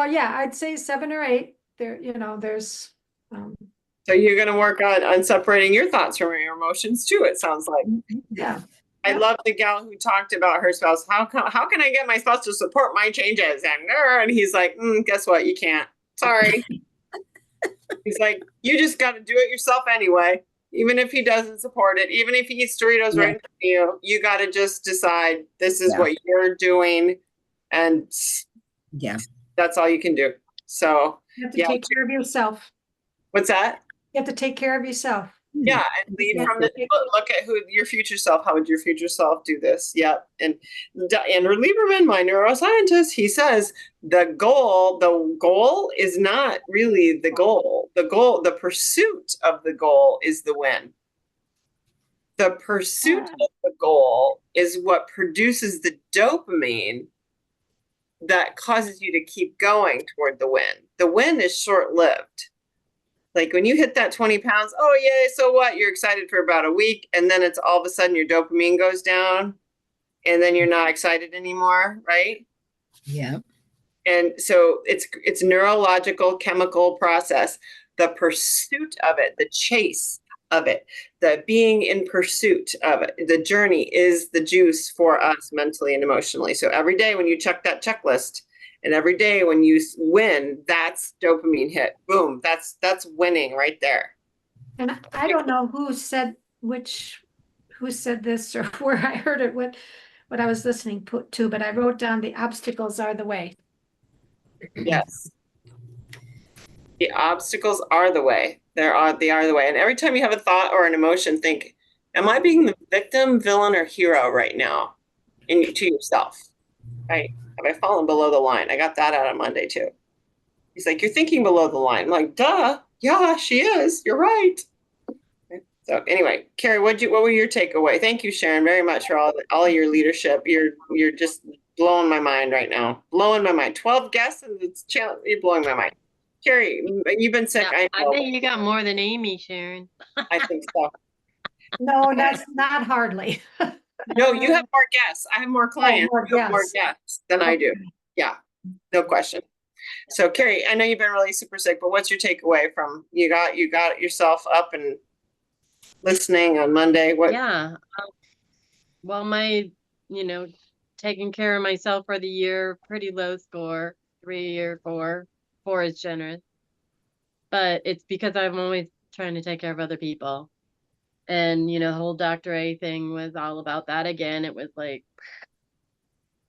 yeah, I'd say 7 or 8. There, there's, So you're going to work on separating your thoughts from your emotions too, it sounds like. yeah. I love the gal who talked about her spouse. How can I get my spouse to support my changes? And he's like, guess what? You can't. Sorry. He's like, you just got to do it yourself anyway. Even if he doesn't support it, even if he eats Doritos right in front of you, you got to just decide this is what you're doing. And Yeah. that's all you can do. So You have to take care of yourself. what's that? You have to take care of yourself. Yeah, and lead from the look at who your future self. How would your future self do this? Yep. And Andrew Lieberman, my neuroscientist, he says the goal is not really the goal. The pursuit of the goal is the win. The pursuit of the goal is what produces the dopamine that causes you to keep going toward the win. The win is short-lived. Like when you hit that 20 pounds, oh yay, so what? You're excited for about a week, and then it's all of a sudden your dopamine goes down, and then you're not excited anymore, right? Yeah. And so it's neurological chemical process. the pursuit of it, the chase of it, the being in pursuit of it, the journey is the juice for us mentally and emotionally. So every day when you check that checklist, and every day when you win, that's dopamine hit. Boom, that's winning right there. And I don't know who said this or where I heard it, what I was listening to, but I wrote down the obstacles are the way. Yes. The obstacles are the way. They are the way. And every time you have a thought or an emotion, think, am I being the victim, villain, or hero right now? To yourself, right? Have I fallen below the line? I got that out on Monday too. He's like, you're thinking below the line. I'm like, duh. Yeah, she is. You're right. Okay. So anyway, Carrie, what were your takeaway? Thank you, Sharon, very much for all of your leadership. You're just blowing my mind right now. Blowing my mind. 12 guests and you're blowing my mind. Carrie, you've been sick. Yeah, I know. I think you got more than Amy, Sharon. I think so. No, that's not hardly. No, you have more guests. I have more clients. more You have more guests. guests than I do. Yeah, no question. So Carrie, I know you've been really super sick, but what's your takeaway from you got yourself up and listening on Monday? What? Yeah. Well, my, taking care of myself for the year, pretty low score, 3 or 4. 4 is generous. But it's because I'm always trying to take care of other people. And, the whole Dr. A thing was all about that again. It was like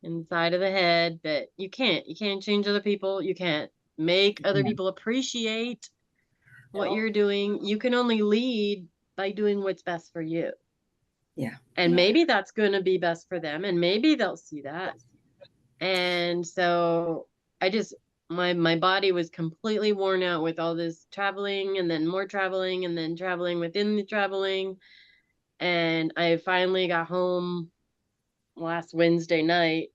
inside of the head that you can't change other people. You can't make other people appreciate what you're doing. You can only lead by doing what's best for you. Yeah. And maybe that's going to be best for them. And maybe they'll see that. And so my body was completely worn out with all this traveling and then more traveling and then traveling within the traveling. And I finally got home last Wednesday night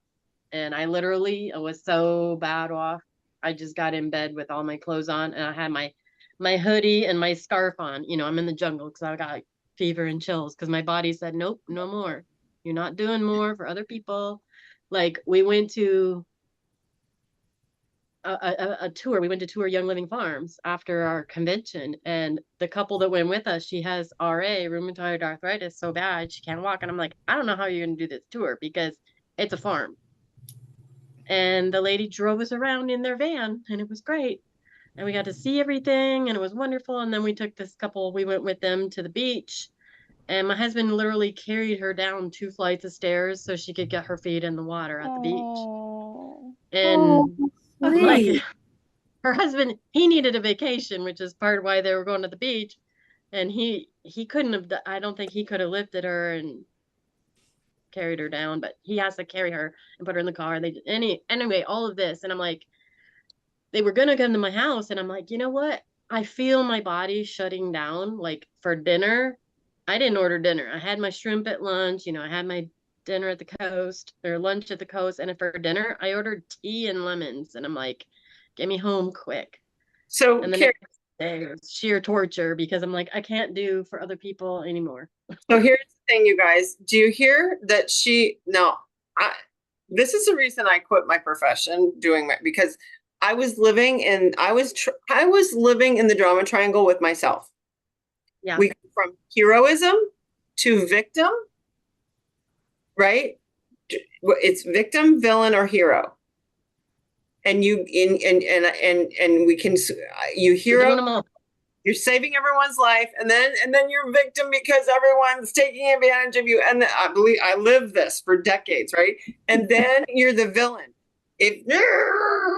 and I was so bad off. I just got in bed with all my clothes on and I had my hoodie and my scarf on. I'm in the jungle because I got fever and chills because my body said, nope, no more. You're not doing more for other people. Like we went to a tour. We went to tour Young Living Farms after our convention, and the couple that went with us, she has RA, rheumatoid arthritis, so bad she can't walk. And I'm like, I don't know how you're gonna do this tour because it's a farm. And the lady drove us around in their van, and it was great. And we got to see everything, and it was wonderful. And then we took this couple. We went with them to the beach, and my husband literally carried her down 2 flights of stairs so she could get her feet in the water at the beach. And like her husband, he needed a vacation, which is part of why they were going to the beach. And he couldn't have, I don't think he could have lifted her and carried her down, but he has to carry her and put her in the car. Anyway, all of this. And I'm like, they were going to come to my house. And I'm like, you know what? I feel my body shutting down. Like for dinner, I didn't order dinner. I had my shrimp at lunch. I had my dinner at the coast or lunch at the coast. And for dinner, I ordered tea and lemons. And I'm like, get me home quick. So And the Carrie, next day it was sheer torture because I'm like, I can't do for other people anymore. so here's the thing, you guys. Do you hear that this is the reason I quit my profession because I was living in the drama triangle with myself. Yeah. We go from heroism to victim, right? It's victim, villain, or hero. And we can you're saving everyone's life, and then you're victim because everyone's taking advantage of you. And I lived this for decades, right? And then you're the villain.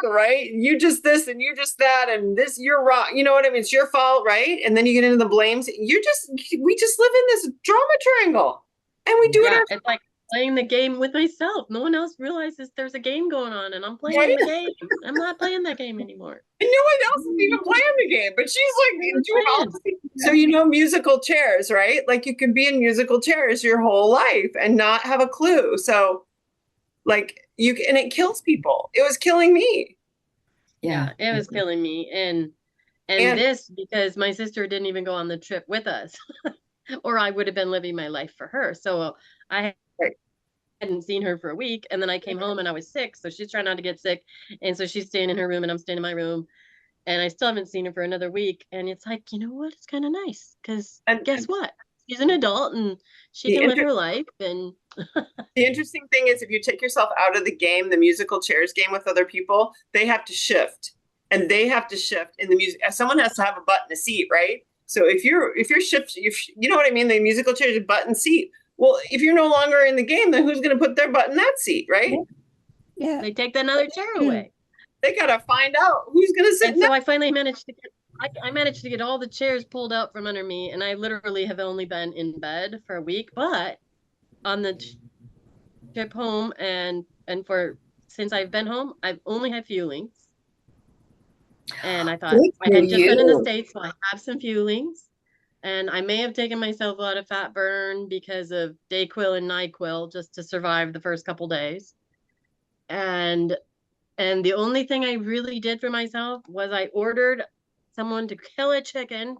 Right? You just this and you just that and this, you're wrong. You know what I mean? It's your fault, right? And then you get into the blames. We just live in this drama triangle, and we do it. It's like playing the game with myself. No one else realizes there's a game going on, and I'm playing the game. I'm not playing that game anymore. And no one else is even playing the game, but she's like doing all this. So musical chairs, right? Like you can be in musical chairs your whole life and not have a clue. So like and it kills people. It was killing me. Yeah, it was killing me. And this because my sister didn't even go on the trip with us, or I would have been living my life for her. So I hadn't seen her for a week, and then I came home and I was sick. So she's trying not to get sick, and so she's staying in her room and I'm staying in my room. and I still haven't seen her for another week. And it's like, you know what? It's kind of nice because And- guess what? She's an adult and she The can live inter- her life. And The interesting thing is if you take yourself out of the game, the musical chairs game with other people, they have to shift. And they have to shift in the music. Someone has to have a butt in a seat, right? So if you're shifting, you know what I mean? The musical chair is a butt and seat. Well, if you're no longer in the game, then who's going to put their butt in that seat, right? Yeah. they take that other chair away. They got to find out who's going to sit And so next. I finally managed to get, I managed to get all the chairs pulled out from under me, and I literally have only been in bed for a week. But on the trip home and since I've been home, I've only had feelings. And I thought Good I for had just been in the you. States, so I have some feelings. And I may have taken myself a lot of fat burn because of Dayquil and NyQuil just to survive the first couple days. And the only thing I really did for myself was I ordered someone to kill a chicken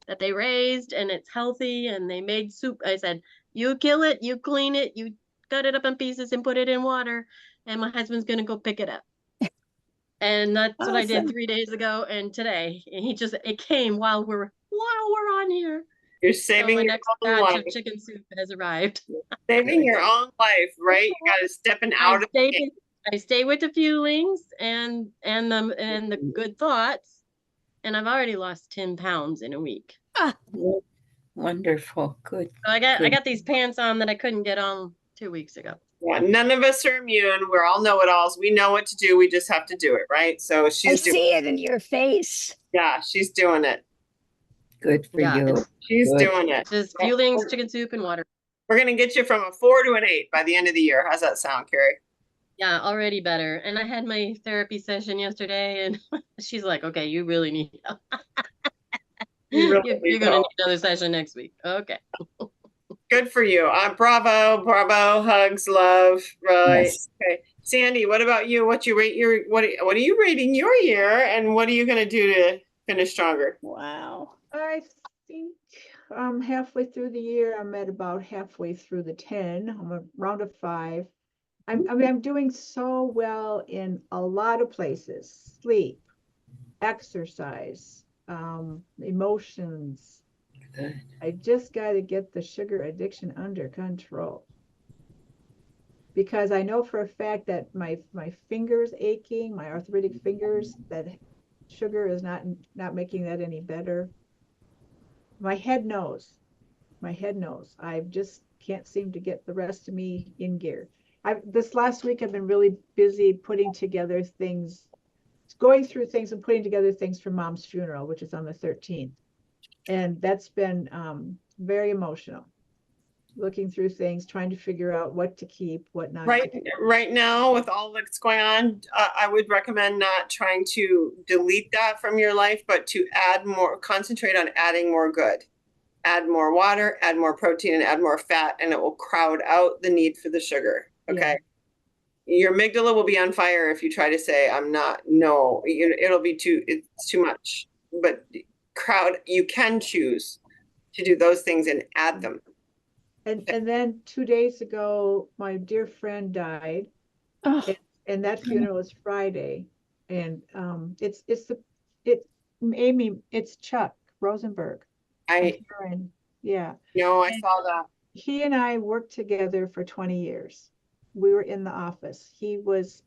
that they raised and it's healthy and they made soup. I said, you kill it, you clean it, you cut it up in pieces and put it in water, and my husband's gonna go pick it up. And that's what I did Awesome. 3 days ago and today. And it came while we're on here. You're So saving my your next own batch life. of chicken soup has arrived. Saving your own life, right? You got to stepping out of the game. I stay with the feelings and the good thoughts, and I've already lost 10 pounds in a week. Ah, wonderful. Good. So I Good. got these pants on that I couldn't get on 2 weeks ago. Yeah, none of us are immune. We're all know-it-alls. We know what to do. We just have to do it, right? So I she's doing. see it in your face. Yeah, she's doing it. Good for Yeah, you. She's Good. doing it. Just feelings, chicken soup, and water. We're gonna get you from a 4 to an 8 by the end of the year. How's that sound, Carrie? Yeah, already better. And I had my therapy session yesterday, and she's like, "Okay, you really need help. You really You're need gonna help. need another session next week." Okay. Good for you. Bravo, hugs, love. Right. Yes. Okay. Sandy, what about you? What you rate your what are you rating your year, and what are you gonna do to finish stronger? Wow. I think halfway through the year, I'm at about halfway through the 10. I'm around a 5. I'm doing so well in a lot of places: sleep, exercise, emotions. Good. I just got to get the sugar addiction under control, because I know for a fact that my fingers aching, my arthritic fingers, that sugar is not making that any better. My head knows. I just can't seem to get the rest of me in gear. This last week I've been really busy putting together things, going through things and putting together things for Mom's funeral, which is on the 13th. And that's been very emotional. Looking through things, trying to figure out what to keep, what not to keep. Right now, with all that's going on, I would recommend not trying to delete that from your life, but to concentrate on adding more good. Add more water, add more protein, and add more fat, and it will crowd out the need for the sugar. Okay. Yeah. Your amygdala will be on fire if you try to say, I'm not, no, it'll be it's too much. But you can choose to do those things and add them. And then 2 days ago, my dear friend died, Oh, and that funeral is Friday. And Amy, it's Chuck Rosenberg. I Yeah. know, I saw that. He and I worked together for 20 years. We were in the office. He was,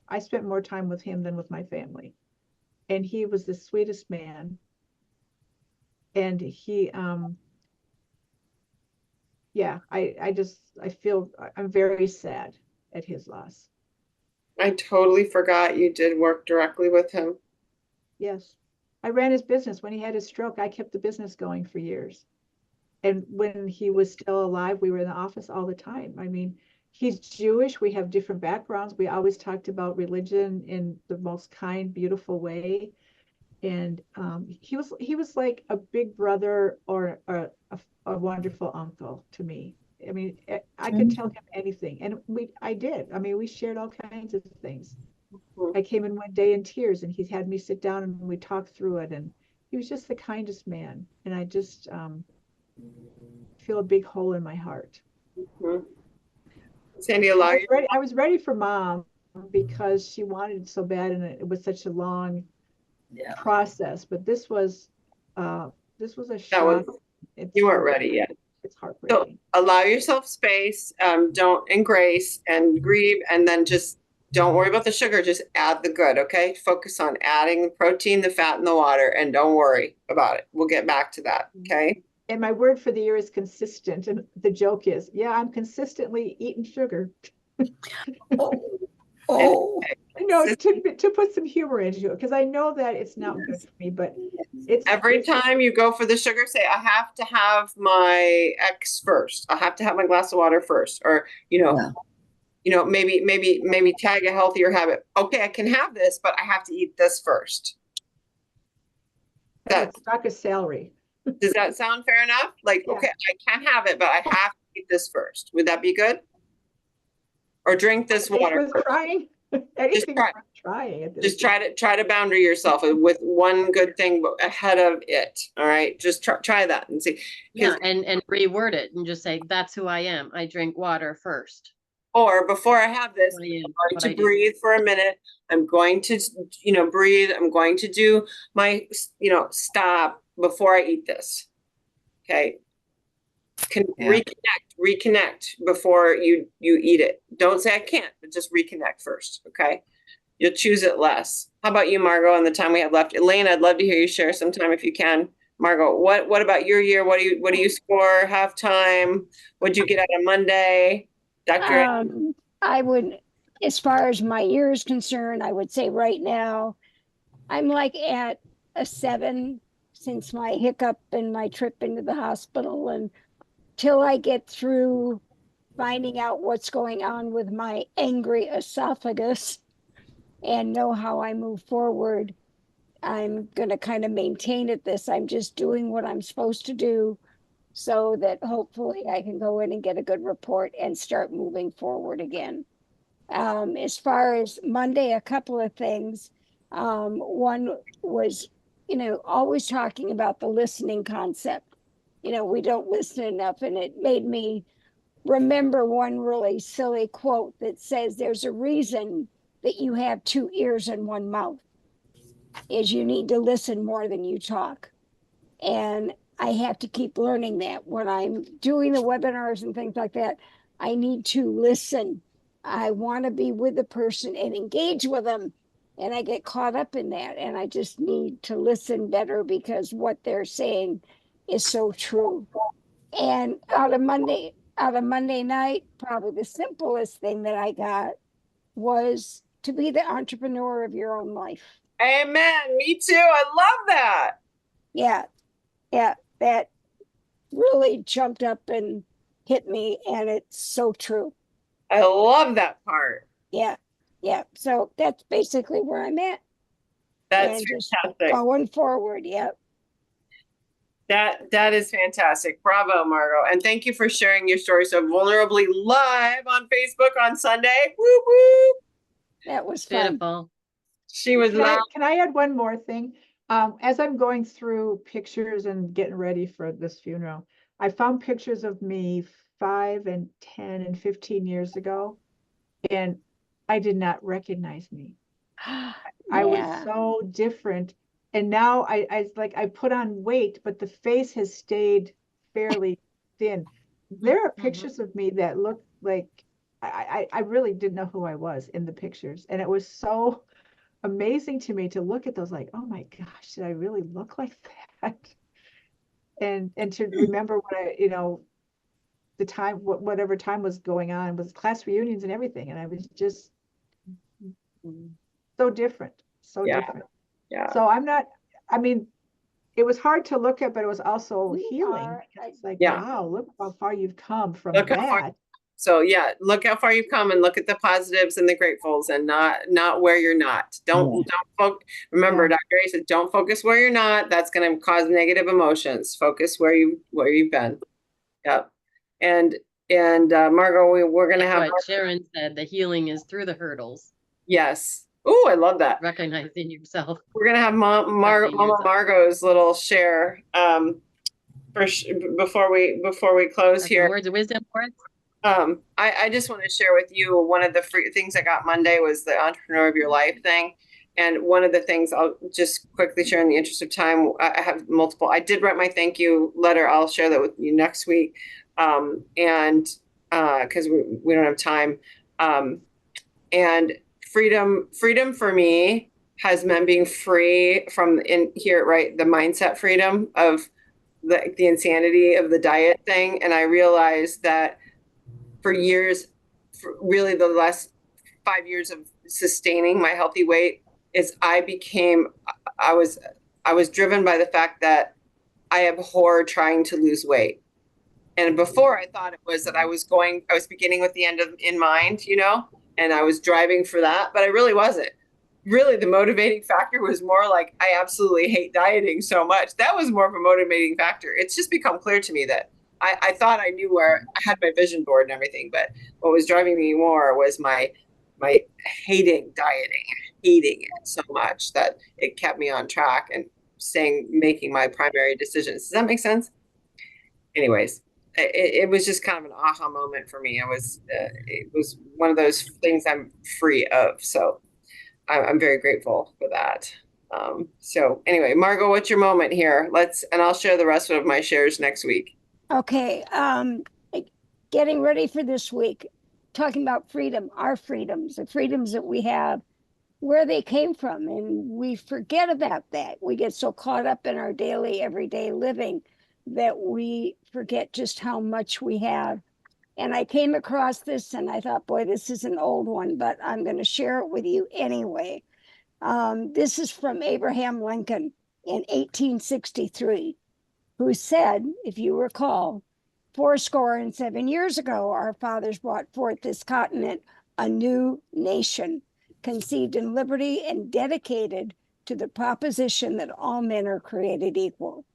I spent more time with him than with my family. And he was the sweetest man. And he, I feel, I'm very sad at his loss. I totally forgot you did work directly with him. Yes. I ran his business. When he had his stroke, I kept the business going for years. And when he was still alive, we were in the office all the time. I mean, he's Jewish. We have different backgrounds. We always talked about religion in the most kind, beautiful way. And he was like a big brother or a wonderful uncle to me. I mean, I could tell him anything, and I did. I mean, we shared all kinds of things. I came in one day in tears, and he had me sit down and we talked through it. And he was just the kindest man. And I just feel a big hole in my heart. Mhm. Sandy, allow you. I was ready for Mom because she wanted it so bad, and it was such a long Yeah. process, but this was a That shock. was, It's you weren't heart- ready yet. It's So heartbreaking. allow yourself space, don't, and grace and grieve, and then just don't worry about the sugar. Just add the good, okay? Focus on adding the protein, the fat, and the water, and don't worry about it. We'll get back to that, okay? And my word for the year is consistent. And the joke is, yeah, I'm consistently eating sugar. Oh, No, to put some humor into it, because I know that it's not good for me, but Every it's time you go for the sugar, say, I have to have my X first. I have to have my glass of water first. Or, Yeah. maybe tag a healthier habit. Okay, I can have this, but I have to eat this first. like a stalk of celery. Does that sound fair enough? Like, Yeah. okay, I can have it, but I have to eat this first. Would that be good? Or drink this It's water worth first. trying. Anything's try. worth trying at this Just point. try to boundary yourself with one good thing ahead of it. All right. Just try that and see. Yeah, and reword it and just say, that's who I am. I drink water first. Or before I have this, Who I am, I'm what going I to do. breathe for a minute. I'm going to, breathe. I'm going to do my, stop before I eat this. Okay. Yeah. Reconnect before you eat it. Don't say I can't, but just reconnect first. Okay. You'll choose it less. How about you, Margot, and the time we have left? Elaine, I'd love to hear you share sometime if you can. Margot, what about your year? What do you score? Halftime? What'd you get out of Monday? Dr. I would, as far as my year is concerned, I would say right now, I'm like at a 7 since my hiccup and my trip into the hospital. And till I get through finding out what's going on with my angry esophagus and know how I move forward, I'm going to kind of maintain at this. I'm just doing what I'm supposed to do so that hopefully I can go in and get a good report and start moving forward again. As far as Monday, a couple of things. One was, always talking about the listening concept. We don't listen enough, and it made me remember one really silly quote that says there's a reason that you have 2 ears and 1 mouth, is you need to listen more than you talk. And I have to keep learning that when I'm doing the webinars and things like that. I need to listen. I want to be with the person and engage with them. And I get caught up in that. And I just need to listen better because what they're saying is so true. And out of Monday night, probably the simplest thing that I got was to be the entrepreneur of your own life. Amen. Me too. I love that. Yeah, that really jumped up and hit me, and it's so true. I love that part. Yeah. So that's basically where I'm at. That's and just fantastic. going forward. Yeah. That is fantastic. Bravo, Margot. And thank you for sharing your story so vulnerably live on Facebook on Sunday. Woo woo. That was fun. Beautiful. She was loud. Can I add one more thing? As I'm going through pictures and getting ready for this funeral, I found pictures of me 5 and 10 and 15 years ago, and I did not recognize me. I was Yeah. so different. And now I put on weight, but the face has stayed fairly thin. There are pictures of me that look like I really didn't know who I was in the pictures. And it was so amazing to me to look at those like, oh my gosh, did I really look like that? And to remember what the time, whatever time was going on, was class reunions and everything. And I was just so different, different. Yeah. So it was hard to look at, but it was also healing. It's like, wow, look how far you've come from that. So yeah, look how far you've come and look at the positives and the gratefuls and not where you're not. Don't focus. Remember, Dr. A said, don't focus where you're not. That's going to cause negative emotions. Focus where you've been. Yep. And Margot, we're going to have what Sharon said, the healing is through the hurdles. Yes. Oh, I love that. Recognizing yourself. We're going to have Mama Margot's little share before we close here. Words of wisdom for us. I just want to share with you one of the free things I got Monday was the Entrepreneur of Your Life thing. And one of the things I'll just quickly share in the interest of time, I have multiple. I did write my thank you letter. I'll share that with you next week. And because we don't have time. And freedom for me has meant being free from in here, right? The mindset freedom of the insanity of the diet thing. And I realized that for years, for really the last 5 years of sustaining my healthy weight is I was driven by the fact that I abhor trying to lose weight. And before I thought it was that I was beginning with the end in mind, and I was driving for that, but I really wasn't. Really, the motivating factor was more like, I absolutely hate dieting so much. That was more of a motivating factor. It's just become clear to me that I thought I knew where I had my vision board and everything, but what was driving me more was my hating dieting, hating it so much that it kept me on track and making my primary decisions. Does that make sense? Anyways, it was just kind of an aha moment for me. It was one of those things I'm free of. So I'm very grateful for that. So anyway, Margot, what's your moment here? And I'll share the rest of my shares next week. Okay, getting ready for this week, talking about freedom, our freedoms, the freedoms that we have, where they came from, and we forget about that. We get so caught up in our daily, everyday living that we forget just how much we have. And I came across this and I thought, boy, this is an old one, but I'm going to share it with you anyway. This is from Abraham Lincoln in 1863. Who said, if you recall, 77 years ago, our fathers brought forth this continent a new nation, conceived in liberty and dedicated to the proposition that all men are created equal.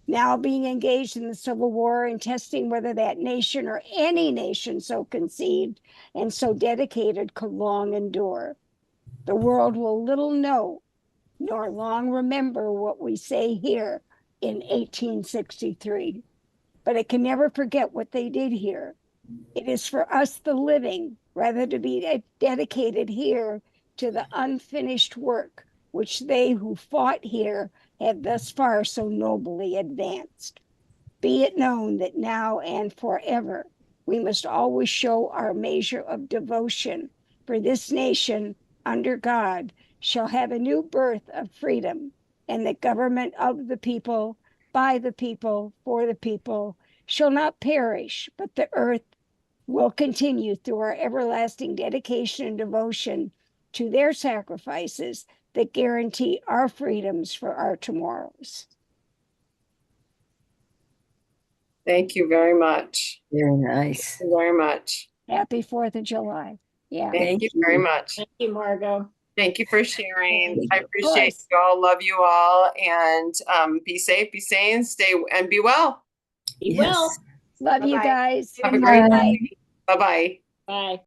Now being engaged in the Civil War and testing whether that nation or any nation so conceived and so dedicated could long endure. The world will little know nor long remember what we say here in 1863, but it can never forget what they did here. It is for us, the living, rather to be dedicated here to the unfinished work which they who fought here have thus far so nobly advanced. Be it known that now and forever we must always show our measure of devotion, for this nation under God shall have a new birth of freedom, and the government of the people, by the people, for the people, shall not perish, but the earth will continue through our everlasting dedication and devotion to their sacrifices that guarantee our freedoms for our tomorrows. Thank you very much. Very nice. Thank you very much. Happy 4th of July. Yeah. Thank you very much. Thank you, Margot. Thank you for sharing. I Of appreciate course. you all. Love you all. And be safe, be sane, stay and be well. Be well. Love you Bye-bye. guys. Have a great Bye. day. Bye-bye. Bye.